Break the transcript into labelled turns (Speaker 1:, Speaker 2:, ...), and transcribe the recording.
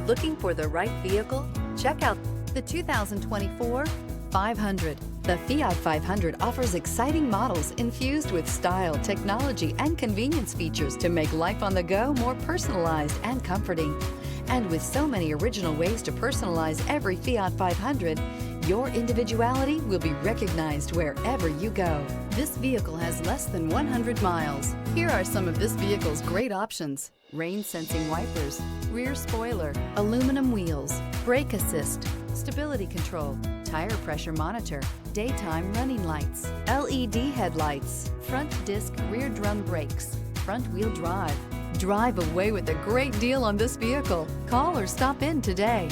Speaker 1: Looking for the right vehicle? Check out the 2024 500. The Fiat 500 offers exciting models infused with style, technology, and convenience features to make life on the go more personalized and comforting. And with so many original ways to personalize every Fiat 500, your individuality will be recognized wherever you go. This vehicle has less than 100 miles. Here are some of this vehicle's great options: rain-sensing wipers, rear spoiler, aluminum wheels, brake assist, stability control, tire pressure monitor, daytime running lights, LED headlights, front disc rear drum brakes, front wheel drive. Drive away with a great deal on this vehicle. Call or stop in today.